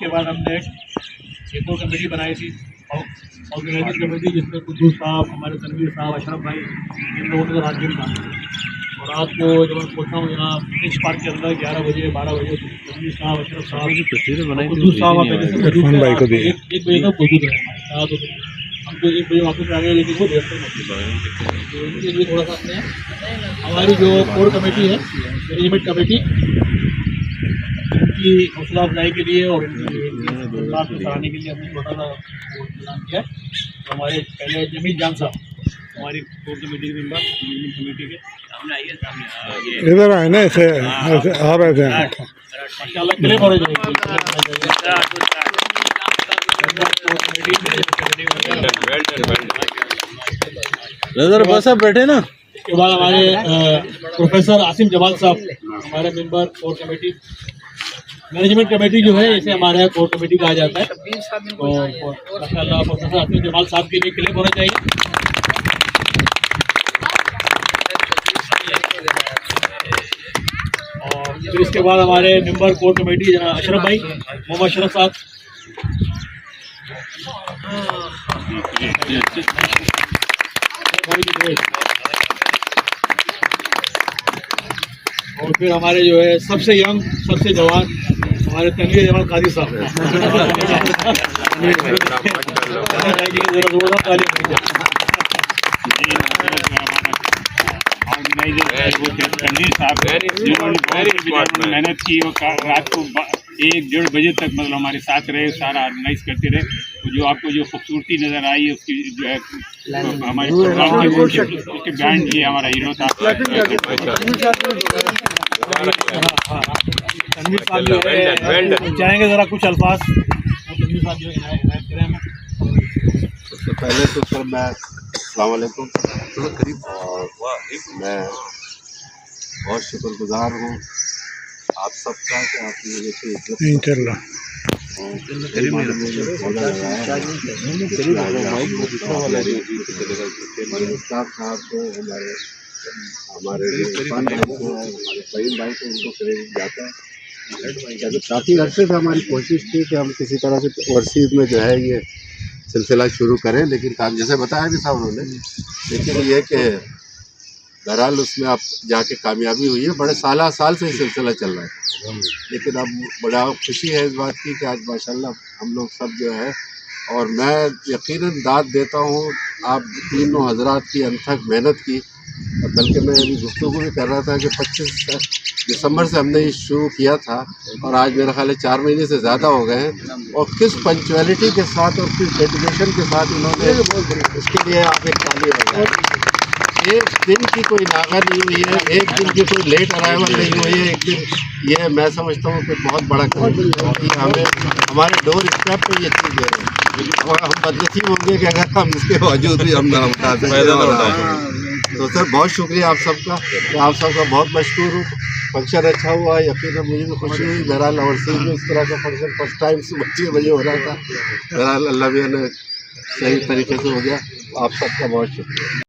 उसके बाद हमने एक और कमेटी बनाई थी ऑर्गेनाइजिंग कमेटी, जिसमें कुद्दूस साहब, हमारे तनवीर साहब, अशरफ भाई, इन लोगों ने रात दिन काम किया। और रात को जब मैं पहुँचा हूँ यहाँ फिश पार्क के अंदर 11 बजे 12 बजे तनवीर साहब, अशरफ साहब, कुद्दूस साहब आप एक बजे तक मौजूद रहे हमारे साथ। हमको 1 बजे वापस आ गए, लेकिन वो देर तक मौजूद रहे। तो इनके लिए थोड़ा सा अपने हमारी जो कोर कमेटी है, मैनेजमेंट कमेटी, उनकी हौसला अफजाई के लिए और उनकी बात को सराहने के लिए हमने छोटा सा ऐलान किया। तो हमारे पहले जमील जान साहब, हमारी कोर कमेटी के मेंबर, मैनेजमेंट कमेटी के सामने आइए, इधर आए ना, ऐसे आ रहे थे माशाल्लाह क्लेम हो रहे नजर बस आप बैठे ना। इसके बाद हमारे प्रोफेसर आसिम जमाल साहब, हमारे member core committee, management committee जो है इसे हमारे कोर कमेटी कहा जाता है। तो माशाल्लाह प्रोफेसर आसिम जमाल साहब के लिए क्लेम होना चाहिए। और फिर इसके बाद हमारे मेंबर कोर कमेटी अशरफ भाई, मोहम्मद अशरफ साहब, और फिर हमारे जो है सबसे यंग, सबसे जवान, हमारे तनवीर जमाल काजी साहब। मेहनत की और रात को 1-1.5 बजे तक मतलब हमारे साथ रहे, सारा ऑर्गेनाइज करते रहे। तो जो आपको जो खूबसूरती नज़र आई है उसकी जो है हमारे उसके बैंड, ये हमारा हीरो था तनवीर साहब जो है चाहेंगे ज़रा कुछ अल्फाज तनवीर साहब जो इनायत करें हमें। सबसे पहले तो सर मैं अस्सलाम वालेकुम, और मैं बहुत शुक्रगुजार हूँ आप सबका कि आपने मुझे इज्जत साहब को, हमारे फहीम भाई को, उनको क्रेडिट जाता है। काफ़ी अर्से से हमारी कोशिश थी कि हम किसी तरह से ओवरसीज़ में जो है ये सिलसिला शुरू करें, लेकिन काम जैसे बताया भी था उन्होंने, लेकिन ये कि बहरहाल उसमें आप जाके कामयाबी हुई है। बड़े साल से ये सिलसिला चल रहा है, लेकिन अब बड़ा खुशी है इस बात की कि आज माशाल्लाह हम लोग सब जो है, और मैं यकीनन दाद देता हूँ आप तीनों हजरात की अनथक मेहनत की। बल्कि मैं अभी गुफ्तगू भी कर रहा था कि 25 दिसंबर से हमने ये शुरू किया था और आज मेरा ख्याल है 4 महीने से ज़्यादा हो गए हैं, और किस पंक्चुअलिटी के साथ और किस डेडिकेशन के साथ इन्होंने, उसके लिए आप एक ताली बजाएं। एक दिन की कोई नागा नहीं हुई है, एक दिन की कोई लेट अराइवल नहीं हुई है। एक दिन ये मैं समझता हूँ कि बहुत बड़ा क्योंकि हमें हमारे डोर स्टेप पे ये चीज़ है, और हम बदनसीब होंगे कि अगर हम इसके बावजूद भी हम ना उठा सकें। तो सर बहुत शुक्रिया आप सबका, आप सबका बहुत मशहूर हूँ। फंक्शन अच्छा हुआ, यकीनन मुझे भी खुशी हुई। बहरहाल ओवरसीज़ में इस तरह का फंक्शन फर्स्ट टाइम सुबह 6 बजे हो रहा था, बहरहाल अल्लाह मियां ने सही तरीके से हो गया। आप सबका बहुत शुक्रिया।